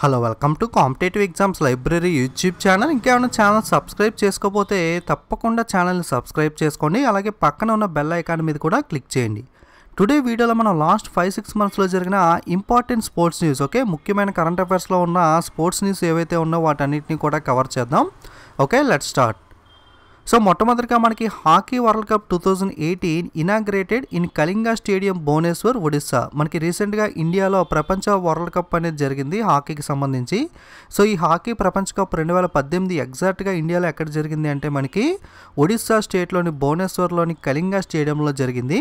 Hello welcome to competitive exams library YouTube channel. ఇంకేమైనా channel subscribe చేసుకోకపోతే తప్పకుండా ఛానల్ని సబ్స్క్రైబ్ చేసుకోండి. అలాగే పక్కన ఉన్న బెల్ ఐకాన్ మీద కూడా క్లిక్ చేయండి. టుడే వీడియోలో మనం లాస్ట్ 5-6 మంత్స్లో జరిగిన ఇంపార్టెంట్ స్పోర్ట్స్ న్యూస్, ఓకే, ముఖ్యమైన కరెంట్ అఫైర్స్లో ఉన్న స్పోర్ట్స్ న్యూస్ ఏవైతే ఉన్నాయో వాటన్నిటిని కూడా కవర్ చేద్దాం. Okay, let's start. సో మొట్టమొదటిగా మనకి hockey world cup 2018 inaugurated in Kalinga stadium Bhubaneswar, Odisha. మనకి రీసెంట్గా ఇండియాలో ప్రపంచ వరల్డ్ కప్ అనేది జరిగింది హాకీకి సంబంధించి. సో ఈ హాకీ ప్రపంచ కప్ 2018 ఎగ్జాక్ట్గా ఇండియాలో ఎక్కడ జరిగింది అంటే మనకి ఒడిస్సా స్టేట్లోని భువనేశ్వర్లోని కళింగ స్టేడియంలో జరిగింది.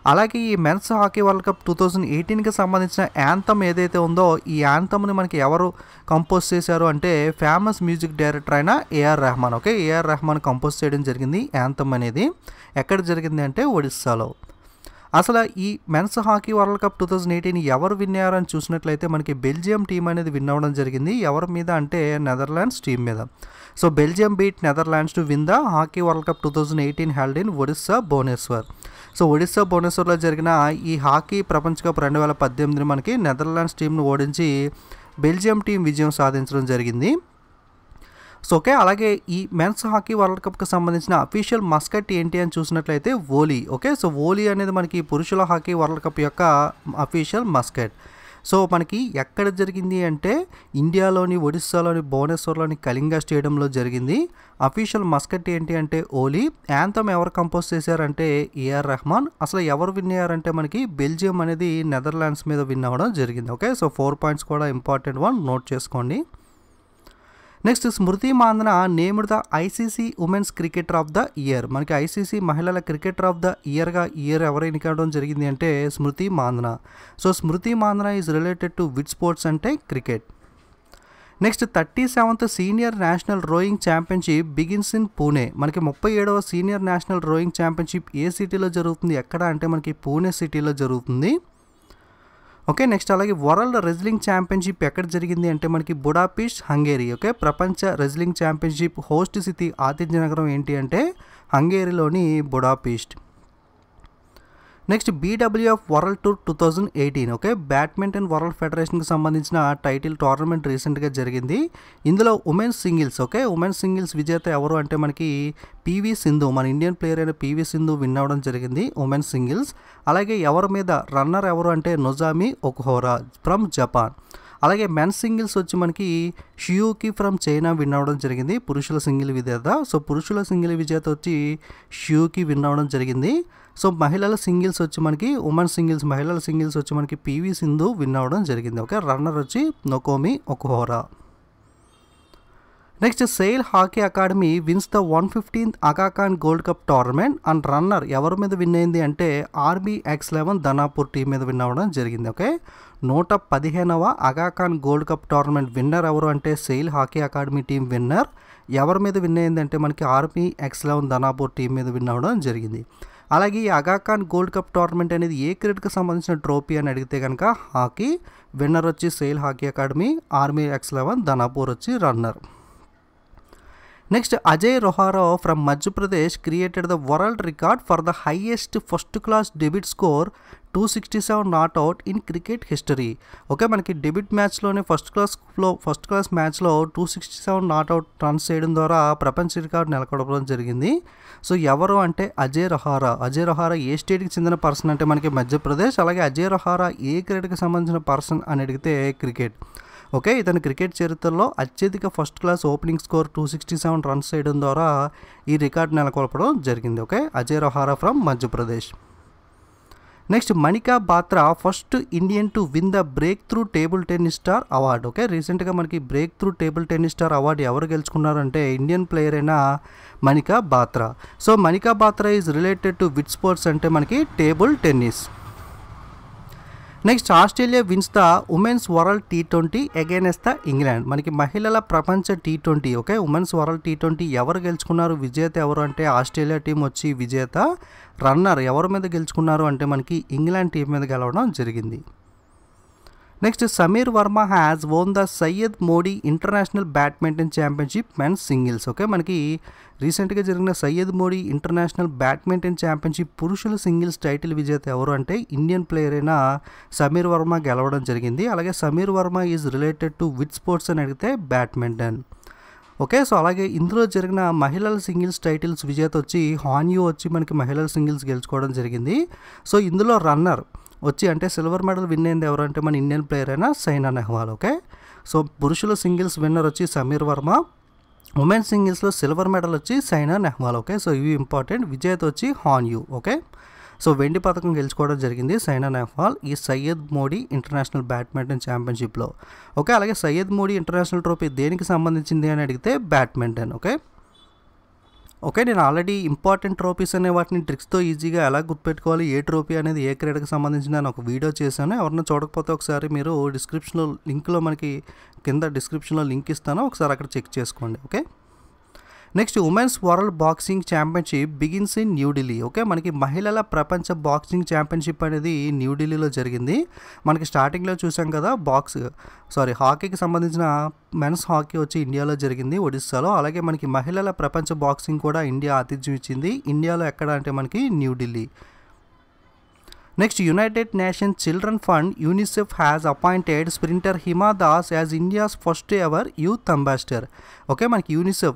అలాగే ఈ మెన్స్ హాకీ వరల్డ్ కప్ 2018కి సంబంధించిన యాంథమ్ ఏదైతే ఉందో ఈ యాంథమ్ని మనకి ఎవరు కంపోజ్ చేశారు అంటే ఫేమస్ మ్యూజిక్ డైరెక్టర్ అయిన A R Rahman. Okay, A R Rahman compose చేయడం జరిగింది. యాంథమ్ అనేది ఎక్కడ జరిగింది అంటే ఒడిస్సాలో. అసలు ఈ మెన్స్ హాకీ వరల్డ్ కప్ 2018 ఎవరు విన్ అయ్యారని చూసినట్లయితే మనకి బెల్జియం టీం అనేది విన్ అవ్వడం జరిగింది. ఎవరి మీద అంటే నెదర్లాండ్స్ టీం మీద. So Belgium beat Netherlands to win the hockey world cup 2018 held in Odisha Bhubaneswar. So Odisha భువనేశ్వర్లో జరిగిన ఈ హాకీ ప్రపంచ కప్ 2018 మనకి నెదర్లాండ్స్ టీంను ఓడించి బెల్జియం టీం విజయం సాధించడం జరిగింది. సో ఓకే, అలాగే ఈ మెన్స్ హాకీ వరల్డ్ కప్కి సంబంధించిన అఫీషియల్ మస్కట్ ఏంటి అని చూసినట్లయితే ఓలీ. ఓకే, సో ఓలీ అనేది మనకి పురుషుల హాకీ వరల్డ్ కప్ యొక్క అఫీషియల్ మస్కట్. సో మనకి ఎక్కడ జరిగింది అంటే ఇండియాలోని ఒడిస్సాలోని భువనేశ్వర్లోని కళింగ స్టేడియంలో జరిగింది. అఫీషియల్ మస్కట్ ఏంటి అంటే ఓలీ. యాంథమ్ ఎవరు కంపోజ్ చేశారంటే ఏఆర్ రెహమాన్. అసలు ఎవరు విన్ అయ్యారంటే మనకి బెల్జియం అనేది నెదర్లాండ్స్ మీద విన్ అవ్వడం జరిగింది. ఓకే, సో 4 పాయింట్స్ కూడా ఇంపార్టెంట్ వన్ నోట్ చేసుకోండి. Next, Smriti Mandhana named the ICC women's cricketer of the year. మనకి ఐసీసీ మహిళల క్రికెటర్ ఆఫ్ ద ఇయర్గా ఎవరు ఎన్నికవడం జరిగింది అంటే Smriti Mandhana. So Smriti Mandhana is related to which sports అంటే cricket. Next, 37th senior national rowing championship begins in Pune. మనకి 37వ సీనియర్ నేషనల్ రోయింగ్ ఛాంపియన్షిప్ ఏ సిటీలో జరుగుతుంది ఎక్కడ అంటే మనకి పూణే సిటీలో జరుగుతుంది. ఓకే, నెక్స్ట్ అలాగే వరల్డ్ రెజ్లింగ్ ఛాంపియన్షిప్ ఎక్కడ జరిగింది అంటే మనకి బుడాపెస్ట్, హంగేరీ. ఓకే, ప్రపంచ రెజ్లింగ్ ఛాంపియన్షిప్ హోస్ట్ సిటీ ఆతిథ్య నగరం ఏంటి అంటే హంగేరీలోని Budapest. Next, BWF world tour 2018. Okay, badminton world ఫెడరేషన్కి సంబంధించిన టైటిల్ టోర్నమెంట్ రీసెంట్గా జరిగింది. ఇందులో women's singles, okay, women's singles విజేత ఎవరు అంటే మనకి పివి సింధు, మన ఇండియన్ ప్లేయర్ అయిన పివి సింధు విన్ అవ్వడం జరిగింది ఉమెన్స్ సింగిల్స్. అలాగే ఎవరి మీద రన్నర్ ఎవరు అంటే నొజామి ఒకుహోరా ఫ్రమ్ జపాన్. అలాగే మెన్స్ సింగిల్స్ వచ్చి మనకి షియూకి ఫ్రమ్ చైనా విన్ అవ్వడం జరిగింది పురుషుల సింగిల్ విజేత. సో పురుషుల సింగిల్ విజేత వచ్చి షియూకి విన్ అవ్వడం జరిగింది. సో మహిళల సింగిల్స్ వచ్చి మనకి ఉమెన్ సింగిల్స్ మహిళల సింగిల్స్ వచ్చి మనకి పివి సింధు విన్ అవ్వడం జరిగింది. ఓకే, రన్నర్ వచ్చి Nozomi Okuhara. Next, SAIL hockey academy wins the 115th Aga Khan gold cup tournament and runner ఎవరి మీద విన్ అయింది అంటే ఆర్మీ X11 ధనాపూర్ టీం మీద విన్ అవ్వడం జరిగింది. ఓకే, 115వ Aga Khan gold cup tournament winner ఎవరు అంటే SAIL hockey academy team winner. ఎవరి మీద విన్ అయింది అంటే మనకి ఆర్మీ X11 ధనాపూర్ టీం మీద విన్ అవ్వడం జరిగింది. అలాగే ఈ అగా ఖాన్ గోల్డ్ కప్ టోర్నమెంట్ అనేది ఏ క్రికెట్కి సంబంధించిన ట్రోఫీ అని అడిగితే కనుక హాకీ. విన్నర్ వచ్చి SAIL hockey academy, army X11 Danapur వచ్చి runner. Next, Ajay Rohera from Madhya Pradesh created the world record for the highest first class debut score 267 not out in cricket history. Okay, మనకి డెబ్యూట్ మ్యాచ్లోనే ఫస్ట్ క్లాస్ మ్యాచ్లో 267 నాట్అవుట్ రన్స్ చేయడం ద్వారా ప్రపంచ రికార్డు నెలకొల్పడం జరిగింది. సో ఎవరు అంటే అజయ్ రొహారా. అజయ్ రొహారా ఏ స్టేట్కి చెందిన పర్సన్ అంటే మనకి మధ్యప్రదేశ్. అలాగే అజయ్ రొహారా ఏ క్రికెట్కి సంబంధించిన పర్సన్ అని అడిగితే క్రికెట్. ఓకే, ఇతను క్రికెట్ చరిత్రలో అత్యధిక first class opening score 267 runs చేయడం ద్వారా ఈ రికార్డు నెలకొల్పడం జరిగింది. Okay, Ajay Rohera from Madhya Pradesh. Next, Manika Batra first Indian to win the break table tennis star award. Okay, రీసెంట్గా మనకి break table tennis star award ఎవరు గెలుచుకున్నారంటే ఇండియన్ ప్లేయర్ అయిన Manika Batra. So Manika Batra is related to which sports అంటే మనకి table tennis. Next, Australia wins the women's world T20 against the England. మనకి మహిళల ప్రపంచ T20. Okay, women's world T20 ఎవరు గెలుచుకున్నారు విజేత ఎవరు అంటే ఆస్ట్రేలియా టీం వచ్చి విజేత. రన్నర్ ఎవరి మీద గెలుచుకున్నారు అంటే మనకి ఇంగ్లాండ్ టీం మీద గెలవడం జరిగింది. Next Sameer Varma has won the Syed Modi international badminton championship men's singles. Okay, మనకి రీసెంట్గా జరిగిన Syed Modi international badminton championship పురుషుల సింగిల్స్ టైటిల్ విజేత ఎవరు అంటే ఇండియన్ ప్లేయర్ అయిన సమీర్ వర్మ గెలవడం జరిగింది. అలాగే Sameer Varma is related to which sports అని అడిగితే బ్యాడ్మింటన్. ఓకే, సో అలాగే ఇందులో జరిగిన మహిళల సింగిల్స్ టైటిల్స్ విజేత వచ్చి హాన్యూ వచ్చి మనకి మహిళల సింగిల్స్ గెలుచుకోవడం జరిగింది. సో ఇందులో రన్నర్ వచ్చి అంటే సిల్వర్ మెడల్ విన్ అయింది ఎవరు అంటే మన ఇండియన్ ప్లేయర్ అయినా సైనా నెహ్వాల్. ఓకే, సో పురుషుల సింగిల్స్ విన్నర్ వచ్చి సమీర్ వర్మ, ఉమెన్ సింగిల్స్లో సిల్వర్ మెడల్ వచ్చి సైనా నెహ్వాల్. ఓకే, సో ఇవి ఇంపార్టెంట్. విజేత వచ్చి హాన్యూ. ఓకే, సో వెండి పథకం గెలుచుకోవడం జరిగింది సైనా నెహ్వాల్ ఈ సయ్యద్ మోడీ ఇంటర్నేషనల్ బ్యాడ్మింటన్ ఛాంపియన్షిప్లో. ఓకే, అలాగే సయ్యద్ మోడీ ఇంటర్నేషనల్ ట్రోఫీ దేనికి సంబంధించింది అని అడిగితే బ్యాడ్మింటన్. ఓకే, నేను ఆల్రెడీ ఇంపార్టెంట్ ట్రోఫీస్ అనే వాటిని ట్రిక్స్తో ఈజీగా ఎలా గుర్తుపెట్టుకోవాలి, ఏ ట్రోఫీ అనేది ఏ క్రీడకి సంబంధించిన అని ఒక వీడియో చేశాను. ఎవరన్నా చూడకపోతే ఒకసారి మీరు డిస్క్రిప్షన్లో లింక్లో మనకి కింద డిస్క్రిప్షన్లో లింక్ ఇస్తాను, ఒకసారి అక్కడ చెక్ చేసుకోండి. Okay, next women's world boxing championship begins in New Delhi. Okay, మనకి మహిళల ప్రపంచ బాక్సింగ్ ఛాంపియన్షిప్ అనేది న్యూఢిల్లీలో జరిగింది. మనకి స్టార్టింగ్లో చూసాం కదా హాకీకి సంబంధించిన మెన్స్ హాకీ వచ్చి ఇండియాలో జరిగింది ఒడిస్సాలో. అలాగే మనకి మహిళల ప్రపంచ బాక్సింగ్ కూడా ఇండియా ఆతిథ్యం ఇచ్చింది. ఇండియాలో ఎక్కడ అంటే మనకి New Delhi. Next United nations children fund UNICEF has appointed sprinter Hima Das as India's first ever youth ambassador. Okay, మనకి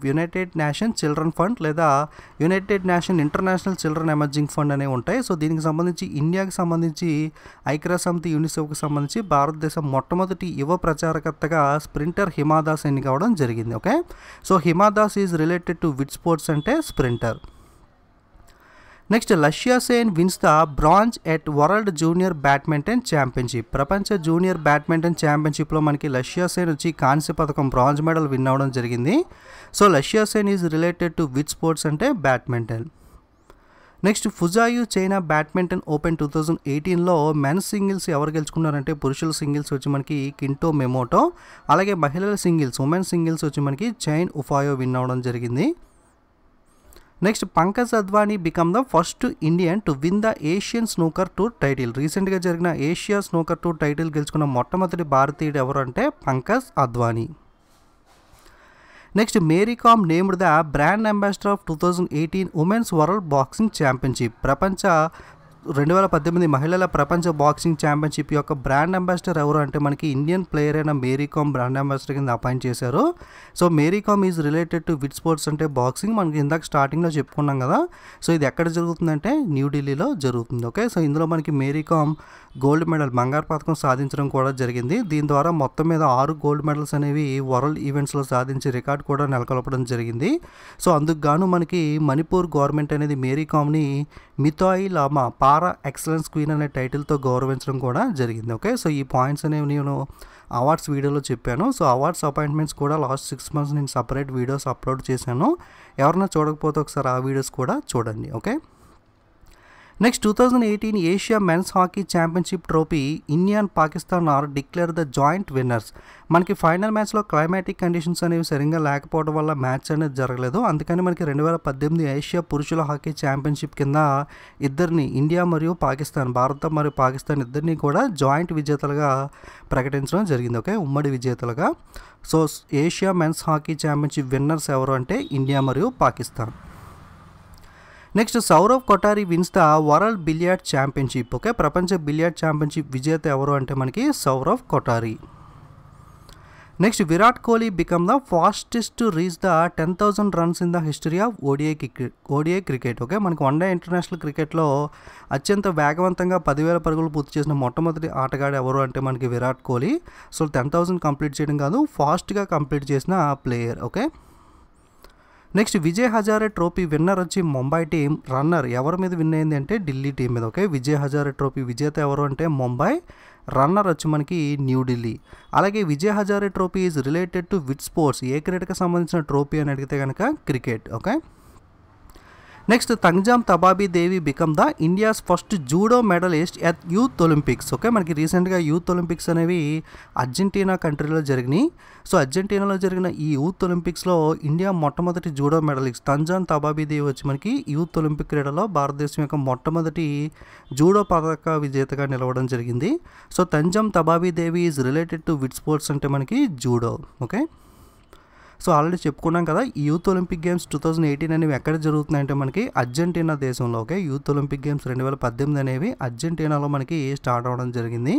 యునైటెడ్ నేషన్ చిల్డ్రన్ ఫండ్ లేదా United nation international children emerging fund అనేవి ఉంటాయి. సో దీనికి సంబంధించి ఇండియాకి సంబంధించి ఐక్యరాజ్యసమితి యూనిసెఫ్కి సంబంధించి భారతదేశం మొట్టమొదటి యువ ప్రచారకర్తగా స్ప్రింటర్ హిమా దాస్ ఎన్నికవడం జరిగింది. Okay, so Hima Das is related to which sports అంటే sprinter. Next Lakshya Sen wins the bronze at world junior badminton championship. ప్రపంచ జూనియర్ బ్యాడ్మింటన్ ఛాంపియన్షిప్లో మనకి లక్ష్య సేన్ వచ్చి కాంస్య పథకం బ్రాంజ్ మెడల్ విన్ అవ్వడం జరిగింది. So Lakshya Sen is related to which sports అంటే badminton. Next Fuzhou China badminton open 2018లో మెన్స్ సింగిల్స్ ఎవరు గెలుచుకున్నారంటే పురుషుల సింగిల్స్ వచ్చి మనకి కింటో మెమోటో, అలాగే మహిళల సింగిల్స్ ఉమెన్ సింగిల్స్ వచ్చి మనకి చైన్ ఉఫాయో విన్ అవ్వడం జరిగింది. Next Pankaj Advani become the first Indian to win the Asian snooker tour title. రీసెంట్గా జరిగిన ఏషియా స్నూకర్ టూర్ టైటిల్ గెలుచుకున్న మొట్టమొదటి భారతీయుడు ఎవరు అంటే Pankaj Advani. Next Mary Kom named the brand ambassador of 2018 women's world boxing championship. 2018 మహిళల ప్రపంచ బాక్సింగ్ ఛాంపియన్షిప్ యొక్క బ్రాండ్ అంబాసిడర్ ఎవరు అంటే మనకి ఇండియన్ ప్లేయర్ అయిన మేరీ కామ్ బ్రాండ్ అంబాసిడర్ కింద అపాయింట్ చేశారు. So Mary Kom is related to which sports అంటే బాక్సింగ్. మనకి ఇందాక స్టార్టింగ్లో చెప్పుకున్నాం కదా. సో ఇది ఎక్కడ జరుగుతుందంటే న్యూఢిల్లీలో జరుగుతుంది. ఓకే, సో ఇందులో మనకి మేరీ కామ్ గోల్డ్ మెడల్ బంగారు పథకం సాధించడం కూడా జరిగింది. దీని ద్వారా మొత్తం మీద 6 గోల్డ్ మెడల్స్ అనేవి వరల్డ్ ఈవెంట్స్లో సాధించే రికార్డ్ కూడా నెలకొల్పడం జరిగింది. సో అందుకు గాను మనకి మణిపూర్ గవర్నమెంట్ అనేది మేరీ కామ్ని మిథాయి లామా పారా ఎక్సలెన్స్ క్వీన్ అనే టైటిల్తో గౌరవించడం కూడా జరిగింది. ఓకే, సో ఈ పాయింట్స్ అనేవి నేను అవార్డ్స్ వీడియోలో చెప్పాను. సో అవార్డ్స్ అపాయింట్మెంట్స్ కూడా లాస్ట్ 6 months నేను సపరేట్ వీడియోస్ అప్లోడ్ చేశాను. ఎవరైనా చూడకపోతే ఒకసారి ఆ వీడియోస్ కూడా చూడండి. Okay, next 2018 Asia men's hockey championship trophy India and Pakistan are declare the joint winners. మనకి ఫైనల్ మ్యాచ్లో క్లైమాటిక్ కండిషన్స్ అనేవి సరిగ్గా లేకపోవడం వల్ల మ్యాచ్ అనేది జరగలేదు. అందుకని మనకి 2018 ఏషియా పురుషుల హాకీ ఛాంపియన్షిప్ కింద ఇద్దరిని ఇండియా మరియు పాకిస్తాన్, భారత మరియు పాకిస్తాన్ ఇద్దరిని కూడా జాయింట్ విజేతలుగా ప్రకటించడం జరిగింది. ఓకే, ఉమ్మడి విజేతలుగా. So Asia men's hockey championship winners ఎవరు అంటే ఇండియా మరియు Pakistan. Next Sourav Kothari wins the world billiard championship. Okay, ప్రపంచ బిలియర్డ్ ఛాంపియన్షిప్ విజేత ఎవరు అంటే మనకి Sourav Kothari. Next Virat Kohli become the fastest to reach the 10,000 runs in the history of ODI cricket. Okay, మనకి one day international క్రికెట్లో అత్యంత వేగవంతంగా 10,000 పరుగులు పూర్తి చేసిన మొట్టమొదటి ఆటగాడు ఎవరు అంటే మనకి విరాట్ కోహ్లీ. సో 10,000 కంప్లీట్ చేయడం కాదు, ఫాస్ట్గా కంప్లీట్ చేసిన player. Okay, next Vijay Hazare trophy winner వచ్చి ముంబై టీం. రన్నర్ ఎవరి మీద విన్ అయింది అంటే ఢిల్లీ టీం మీద. ఓకే, విజయ్ హజారే ట్రోఫీ విజేత ఎవరు అంటే ముంబై, రన్నర్ వచ్చి మనకి న్యూఢిల్లీ. అలాగే Vijay Hazare trophy is related to which sports, ఏ క్రీడకి సంబంధించిన ట్రోఫీ అని అడిగితే కనుక cricket. Okay, next Thangjam Tababi Devi become the India's first judo medalist at youth Olympics. Okay, మనకి రీసెంట్గా యూత్ ఒలింపిక్స్ అనేవి అర్జెంటీనా కంట్రీలో జరిగినాయి. సో అర్జెంటీనాలో జరిగిన ఈ యూత్ ఒలింపిక్స్లో ఇండియా మొట్టమొదటి జూడో మెడలిస్ట్ తంగ్జామ్ తబాబీ దేవి వచ్చి మనకి యూత్ ఒలింపిక్ క్రీడలో భారతదేశం యొక్క మొట్టమొదటి జూడో పథక విజేతగా నిలవడం జరిగింది. So Thangjam Tababi Devi is related to which sports అంటే మనకి జూడో. ఓకే, సో ఆల్రెడీ చెప్పుకున్నాం కదా, ఈ యూత్ ఒలింపిక్ గేమ్స్ 2018 అనేవి ఎక్కడ జరుగుతున్నాయంటే మనకి అర్జెంటీనా దేశంలో. ఓకే, యూత్ ఒలింపిక్ గేమ్స్ 2018 అనేవి అర్జెంటీనాలో మనకి స్టార్ట్ అవ్వడం జరిగింది.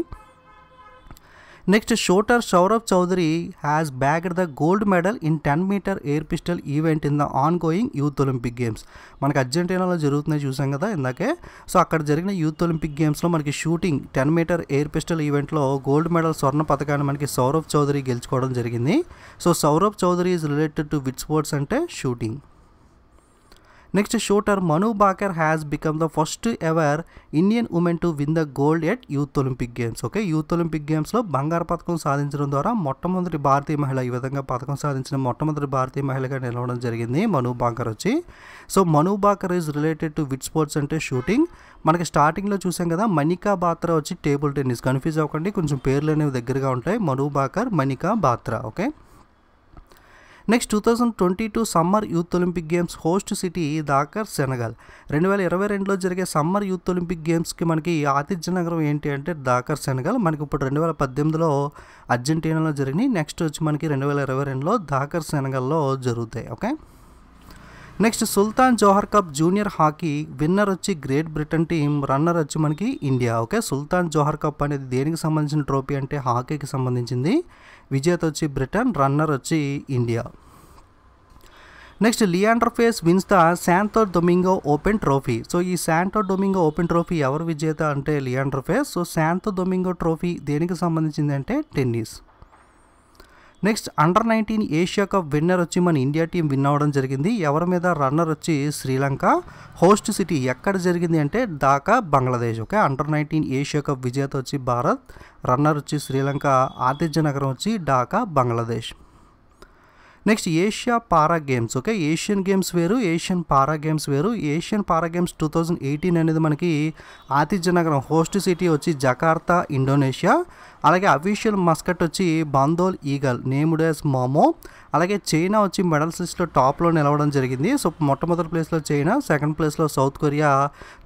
Next shooter Saurabh Chaudhary has bagged the gold medal in 10 metre air pistol event in the ongoing youth Olympic games. మనకి అర్జెంటీనాలో జరుగుతున్నాయి చూసాం కదా ఇందాకే. సో అక్కడ జరిగిన యూత్ ఒలింపిక్ గేమ్స్లో మనకి షూటింగ్ 10 మీటర్ ఎయిర్ పిస్టల్ ఈవెంట్లో గోల్డ్ మెడల్ స్వర్ణ పథకాన్ని మనకి సౌరవ్ చౌదరి గెలుచుకోవడం జరిగింది. So Saurabh Chaudhary is related to which sports అంటే shooting. Next shooter Manu Bhaker has become the first ever Indian women to win the gold at youth Olympic games. Okay, youth Olympic గేమ్స్లో బంగారు పథకం సాధించడం ద్వారా మొట్టమొదటి భారతీయ మహిళ, ఈ విధంగా పథకం సాధించిన మొట్టమొదటి భారతీయ మహిళగా నిలవడం జరిగింది మను బాకర్ వచ్చి. So Manu Bhaker is related to which sports అంటే షూటింగ్. మనకి స్టార్టింగ్లో చూసాం కదా, మణికా బాత్రా వచ్చి టేబుల్ టెన్నిస్. కన్ఫ్యూజ్ అవ్వకండి, కొంచెం పేర్లు అనేవి దగ్గరగా ఉంటాయి. Manu Bhaker, Manika Batra. Okay, next 2022 summer youth Olympic games host city Dakar Senegal. 2022లో జరిగే సమ్మర్ యూత్ ఒలింపిక్ గేమ్స్కి మనకి ఆతిథ్య నగరం ఏంటి అంటే డాకర్ సెనగల్. మనకి ఇప్పుడు 2018లో అర్జెంటీనాలో జరిగినాయి. నెక్స్ట్ వచ్చి మనకి 2022లో డాకర్ సెనగల్లో జరుగుతాయి. Okay, next Sultan Johor cup junior hockey winner వచ్చి గ్రేట్ బ్రిటన్ టీం, రన్నర్ వచ్చి మనకి India. Okay, Sultan Johor cup అనేది దేనికి సంబంధించిన ట్రోఫీ అంటే హాకీకి సంబంధించింది. విజేత వచ్చి బ్రిటన్, రన్నర్ వచ్చి India. Next Leander Paes wins the Santo Domingo open trophy. So ఈ శాంతో డొమింగో ఓపెన్ ట్రోఫీ ఎవరు విజేత అంటే Leander Paes. So Santo Domingo trophy దేనికి సంబంధించింది అంటే tennis. Next under 19 Asia cup winner వచ్చి మన ఇండియా టీం విన్ అవ్వడం జరిగింది. ఎవరి మీద? రన్నర్ వచ్చి శ్రీలంక. హోస్ట్ సిటీ ఎక్కడ జరిగింది అంటే Dhaka, Bangladesh. Okay, under 19 Asia cup విజేత వచ్చి భారత్, రన్నర్ వచ్చి శ్రీలంక, ఆతిథ్య నగరం వచ్చి ఢాకా, బంగ్లాదేశ్. నెక్స్ట్ ఏషియా పారా గేమ్స్. ఓకే, ఏషియన్ గేమ్స్ వేరు, ఏషియన్ పారా గేమ్స్ వేరు. ఏషియన్ పారా గేమ్స్ 2018 అనేది మనకి ఆతిథ్య నగరం హోస్ట్ సిటీ వచ్చి జకార్తా, ఇండోనేషియా. అలాగే అఫీషియల్ మస్కట్ వచ్చి బాందోల్ ఈగల్, నేమ్డ్ యాజ్ మోమో. అలాగే చైనా వచ్చి మెడల్స్ లిస్ట్లో టాప్లో నిలవడం జరిగింది. సో మొట్టమొదటి ప్లేస్లో చైనా, సెకండ్ ప్లేస్లో సౌత్ కొరియా,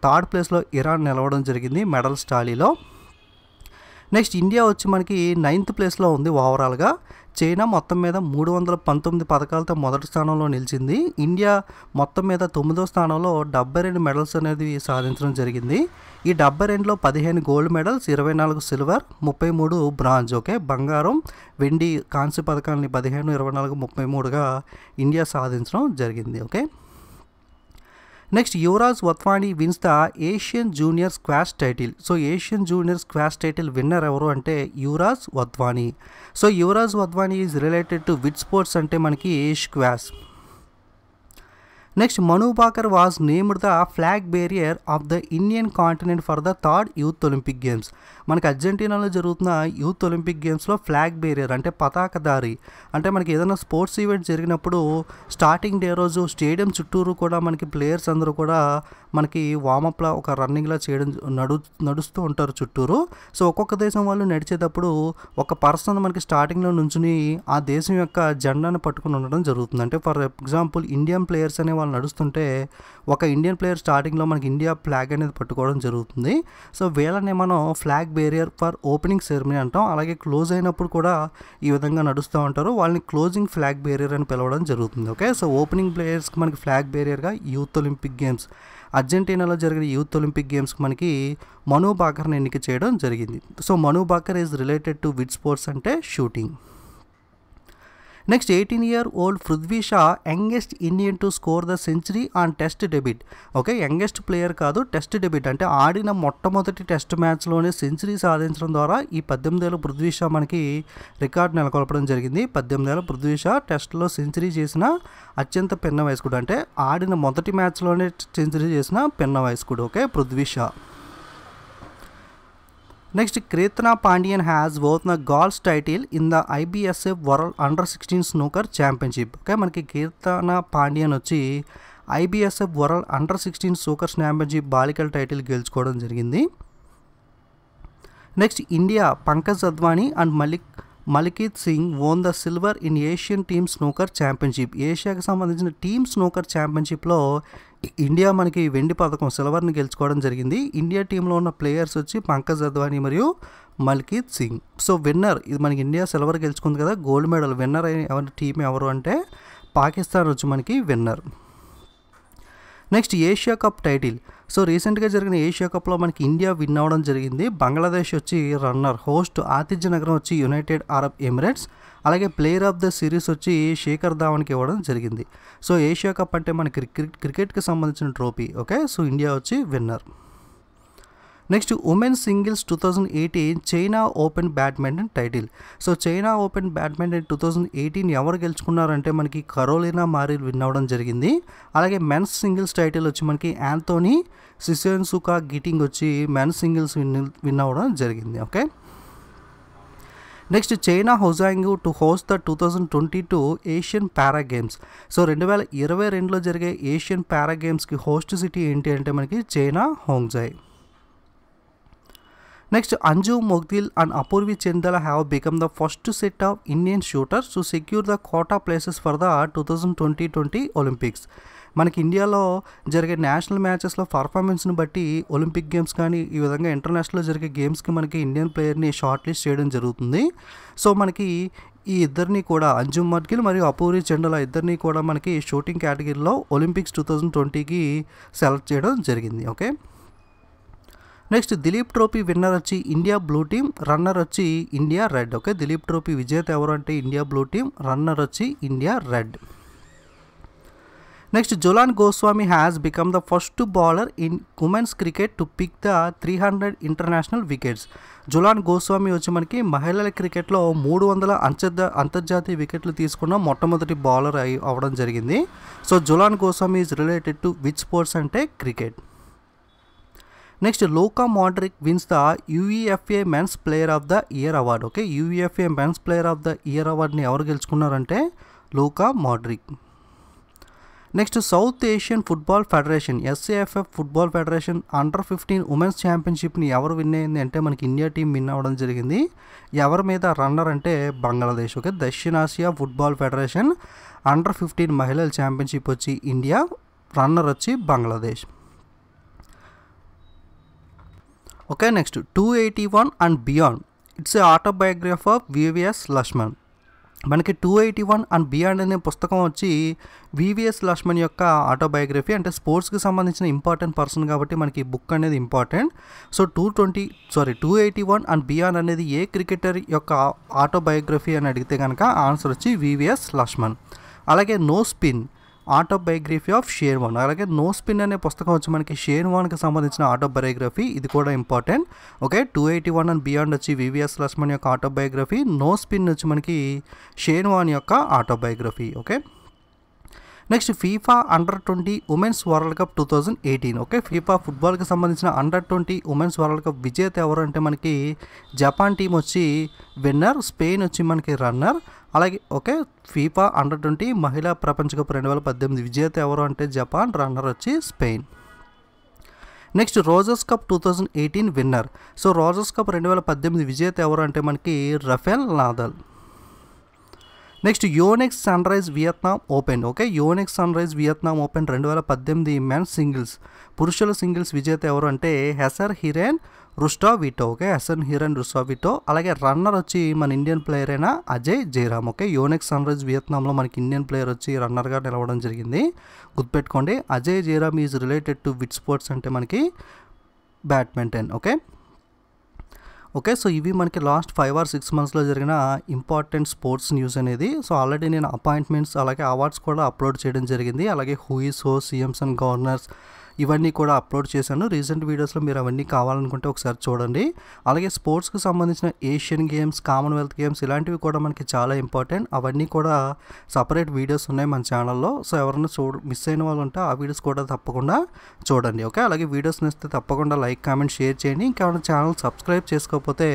థర్డ్ ప్లేస్లో ఇరాన్ నిలవడం జరిగింది మెడల్స్ టాలీలో. నెక్స్ట్ ఇండియా వచ్చి మనకి 9th ప్లేస్లో ఉంది ఓవరాల్గా. చైనా మొత్తం మీద 319 పథకాలతో మొదటి స్థానంలో నిలిచింది. ఇండియా మొత్తం మీద 9వ స్థానంలో 72 మెడల్స్ అనేది సాధించడం జరిగింది. ఈ 72లో 15 gold medals, 24 silver, 33 bronze. Okay, బంగారం, వెండి, కాంస్య పథకాలని 15, 24, 33గా ఇండియా సాధించడం జరిగింది. Okay, next Yuvraj Vatwani wins the Asian junior squash title. So Asian junior squash title winner ఎవరు అంటే Yuvraj Vatwani. So Yuvraj Vatwani is related to which sports అంటే మనకి squash. Next Manu Bhaker was named the flag bearer of the Indian continent for the third youth Olympic games. మనకి అర్జెంటీనాలో జరుగుతున్న youth Olympic గేమ్స్లో flag bearer అంటే పతాకదారి. అంటే మనకి ఏదైనా స్పోర్ట్స్ ఈవెంట్ జరిగినప్పుడు స్టార్టింగ్ డే రోజు స్టేడియం చుట్టూరు కూడా మనకి ప్లేయర్స్ అందరూ కూడా మనకి వామప్లా ఒక రన్నింగ్లా చేయడం నడుస్తూ ఉంటారు చుట్టూరు. సో ఒక్కొక్క దేశం వాళ్ళు నడిచేటప్పుడు ఒక పర్సన్ మనకి స్టార్టింగ్లో నుంచుని ఆ దేశం యొక్క జెండాను పట్టుకుని ఉండడం జరుగుతుంది. అంటే ఫర్ ఎగ్జాంపుల్ ఇండియన్ ప్లేయర్స్ అనే వాళ్ళు నడుస్తుంటే ఒక ఇండియన్ ప్లేయర్ స్టార్టింగ్లో మనకి ఇండియా ఫ్లాగ్ అనేది పట్టుకోవడం జరుగుతుంది. సో వీళ్ళని మనం flag barrier for opening ceremony అంటాం. అలాగే క్లోజ్ అయినప్పుడు కూడా ఈ విధంగా నడుస్తూ ఉంటారు. వాళ్ళని క్లోజింగ్ ఫ్లాగ్ బేరియర్ అని పిలవడం జరుగుతుంది. ఓకే, సో ఓపెనింగ్ ప్లేయర్స్కి మనకి ఫ్లాగ్ బేరియర్గా యూత్ ఒలింపిక్ గేమ్స్ అర్జెంటీనాలో జరిగిన యూత్ ఒలింపిక్ గేమ్స్కి మనకి మను బాకర్ని ఎన్నిక చేయడం జరిగింది. So Manu Bhaker is related to which sports అంటే shooting. Next 18-year-old Prithvi Shaw youngest Indian to score the century on test debut. Okay, youngest player కాదు, టెస్ట్ డెబ్యూట్ అంటే ఆడిన మొట్టమొదటి టెస్ట్ మ్యాచ్లోనే సెంచరీ సాధించడం ద్వారా ఈ 18 ఏళ్ల పృథ్వీ షా మనకి రికార్డు నెలకొల్పడం జరిగింది. 18 ఏళ్ల పృథ్వీ షా టెస్ట్లో సెంచరీ చేసిన అత్యంత పిన్న వయస్కుడు. అంటే ఆడిన మొదటి మ్యాచ్లోనే సెంచరీ చేసిన పిన్న వయస్కుడు. Okay, Prithvi Shaw. Next Keerthana Pandian has won the golds title in the IBSF world under 16 snooker championship. Okay, మనకి కీర్తన పాండియన్ వచ్చి IBSF వరల్డ్ అండర్-16 సూకర్ ఛాంపియన్షిప్ బాలికల టైటిల్ గెలుచుకోవడం జరిగింది. Next India Pankaj Advani and Malkeet Singh won the silver in Asian team snooker championship. ఏషియాకి సంబంధించిన team snooker ఛాంపియన్షిప్లో India మనకి వెండి పథకం సిల్వర్ని గెలుచుకోవడం జరిగింది. ఇండియా టీంలో ఉన్న ప్లేయర్స్ వచ్చి పంకజ్ అద్వానీ మరియు మలికీత్ సింగ్. సో విన్నర్ ఇది మనకి ఇండియా సిల్వర్ గెలుచుకుంది కదా, గోల్డ్ మెడల్ విన్నర్ అయిన టీం ఎవరు అంటే పాకిస్తాన్ వచ్చి మనకి winner. Next Asia cup title. So రీసెంట్గా జరిగిన ఏషియా కప్లో మనకి ఇండియా విన్ అవ్వడం జరిగింది. బంగ్లాదేశ్ వచ్చి రన్నర్, హోస్ట్ ఆతిథ్య నగరం వచ్చి యునైటెడ్ అరబ్ ఎమిరేట్స్, అలాగే ప్లేయర్ ఆఫ్ ద సిరీస్ వచ్చి శేఖర్ ధావన్కి ఇవ్వడం జరిగింది. సో ఏషియా కప్ అంటే మనకి క్రికెట్కి సంబంధించిన ట్రోఫీ. ఓకే, సో ఇండియా వచ్చి winner. Next women's singles 2018 China open badminton title. So China open badminton 2018 ఎవరు గెలుచుకున్నారంటే మనకి కరోలినా మారిన్ విన్ అవ్వడం జరిగింది. అలాగే మెన్స్ సింగిల్స్ టైటిల్ వచ్చి మనకి యాంథోనీ సిసెన్సుకా గిటింగ్ వచ్చి మెన్స్ సింగిల్స్ విన్ అవ్వడం జరిగింది. ఓకే, నెక్స్ట్ చైనా హోజాంగ్ to host the 2022 Asian para games. So 2022లో జరిగే ఏషియన్ పారా గేమ్స్కి హోస్ట్ సిటీ ఏంటి అంటే మనకి China Hangzhou. Next Anjum Moudgil and Apurvi Chandela have become the first set of Indian shooters to secure the quota places for the 2020 Olympics. మనకి ఇండియాలో జరిగే national మ్యాచెస్లో పర్ఫార్మెన్స్ని బట్టి ఒలింపిక్ గేమ్స్ కానీ ఈ విధంగా ఇంటర్నేషనల్లో జరిగే గేమ్స్కి మనకి ఇండియన్ ప్లేయర్ని షార్ట్ లిస్ట్ చేయడం జరుగుతుంది. సో మనకి ఈ ఇద్దరిని కూడా అంజుమ్ మడ్గిల్ మరియు అపూర్వి చండల ఇద్దరిని కూడా మనకి షూటింగ్ కేటగిరీలో ఒలింపిక్స్ 2020కి సెలెక్ట్ చేయడం జరిగింది. Okay, next Duleep trophy winner వచ్చి ఇండియా బ్లూ టీమ్, రన్నర్ వచ్చి India red. Okay, Duleep trophy విజేత ఎవరు అంటే ఇండియా బ్లూ టీమ్, రన్నర్ వచ్చి India red. Next Jhulan Goswami has become the first bowler in women's cricket to pick the 300 international wickets. Jhulan Goswami వచ్చి మనకి మహిళల క్రికెట్లో 300 అంతర్జాతీయ వికెట్లు తీసుకున్న మొట్టమొదటి బౌలర్ అవ్వడం జరిగింది. So Jhulan Goswami is related to which sports అంటే cricket. Next Luka Modric wins the UEFA men's player of the year award. Okay, UEFA men's player of the year అవార్డ్ని ఎవరు గెలుచుకున్నారంటే Luka Modric. Next south Asian football federation SAFF football federation under fifteen women's ఛాంపియన్షిప్ని ఎవరు win అయింది అంటే మనకి India team win అవ్వడం జరిగింది. ఎవరి మీద రన్నర్ అంటే బంగ్లాదేశ్. ఓకే, దక్షిణాసియా ఫుట్బాల్ ఫెడరేషన్ అండర్-15 మహిళల ఛాంపియన్షిప్ వచ్చి ఇండియా, రన్నర్ వచ్చి Bangladesh. Okay, next 281 and beyond it's a autobiography of VVS Laxman. మనకి 281 అండ్ బియాండ్ అనే పుస్తకం వచ్చి VVS లక్ష్మణ్ యొక్క ఆటోబయోగ్రఫీ. అంటే స్పోర్ట్స్కి సంబంధించిన ఇంపార్టెంట్ పర్సన్ కాబట్టి మనకి ఈ బుక్ అనేది ఇంపార్టెంట్. సో 281 అండ్ బియాండ్ అనేది ఏ క్రికెటర్ యొక్క ఆటోబయోగ్రఫీ అని అడిగితే కనుక ఆన్సర్ వచ్చి VVS లక్ష్మణ్. అలాగే నో స్పిన్ ఆటోబయోగ్రఫీ ఆఫ్ షేర్వాన్. అలాగే నో స్పిన్ అనే పుస్తకం వచ్చి మనకి షేర్వాన్కి సంబంధించిన ఆటోబయోగ్రఫీ, ఇది కూడా ఇంపార్టెంట్. ఓకే, 281 అండ్ బియాండ్ వచ్చి VVS లక్ష్మణ్ యొక్క ఆటోబయోగ్రఫీ, నో స్పిన్ వచ్చి మనకి షేర్వాన్ యొక్క autobiography. Okay, next FIFA under twenty women's world cup 2018. Okay, FIFA ఫుట్బాల్కి సంబంధించిన అండర్-20 ఉమెన్స్ వరల్డ్ కప్ విజేత ఎవరు అంటే మనకి జపాన్ టీం వచ్చి విన్నర్, స్పెయిన్ వచ్చి మనకి రన్నర్. అలాగే ఓకే, ఫీఫా అండర్-20 మహిళా ప్రపంచ కప్ 2018 విజేత ఎవరు అంటే జపాన్, రన్నర్ వచ్చి Spain. Next Rogers cup 2018 winner. So Rogers cup 2018 విజేత ఎవరు అంటే మనకి Rafael Nadal. Next Yonex Sunrise Vietnam open. Okay, Yonex Sunrise Vietnam open 2018 men's singles పురుషుల సింగిల్స్ విజేత ఎవరు అంటే Shesar Hiren Rhustavito. Okay, Shesar Hiren Rhustavito. అలాగే రన్నర్ వచ్చి మన ఇండియన్ ప్లేయర్ అయిన Ajay Jayaram. Okay, Yonex Sunrise వియత్నాంలో మనకి ఇండియన్ ప్లేయర్ వచ్చి రన్నర్గా నిలవడం జరిగింది. గుర్తుపెట్టుకోండి, Ajay Jayaram is related to which sports అంటే మనకి బ్యాడ్మింటన్. ఓకే, సో ఇవి మనకి లాస్ట్ 5 or 6 monthsలో జరిగిన ఇంపార్టెంట్ స్పోర్ట్స్ న్యూస్ అనేది. సో ఆల్రెడీ నేను అపాయింట్మెంట్స్ అలాగే అవార్డ్స్ కూడా అప్లోడ్ చేయడం జరిగింది. అలాగే హూ ఈస్ హో, CMs అండ్ గవర్నర్స్ ఇవన్నీ కూడా అప్లోడ్ చేశాను. రీసెంట్ వీడియోస్లో మీరు అవన్నీ కావాలనుకుంటే ఒకసారి చూడండి. అలాగే స్పోర్ట్స్కి సంబంధించిన ఏషియన్ గేమ్స్, కామన్వెల్త్ గేమ్స్ ఇలాంటివి కూడా మనకి చాలా ఇంపార్టెంట్. అవన్నీ కూడా సపరేట్ వీడియోస్ ఉన్నాయి మన ఛానల్లో. సో ఎవరైనా మిస్ అయిన వాళ్ళు ఉంటే ఆ వీడియోస్ కూడా తప్పకుండా చూడండి. ఓకే, అలాగే వీడియోస్ నచ్చితే తప్పకుండా లైక్, కామెంట్, షేర్ చేయండి. ఇంకేమైనా ఛానల్ సబ్స్క్రైబ్ చేసుకోకపోతే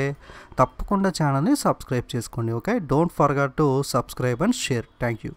తప్పకుండా ఛానల్ని సబ్స్క్రైబ్ చేసుకోండి. Okay, don't forget to subscribe and share. Thank you.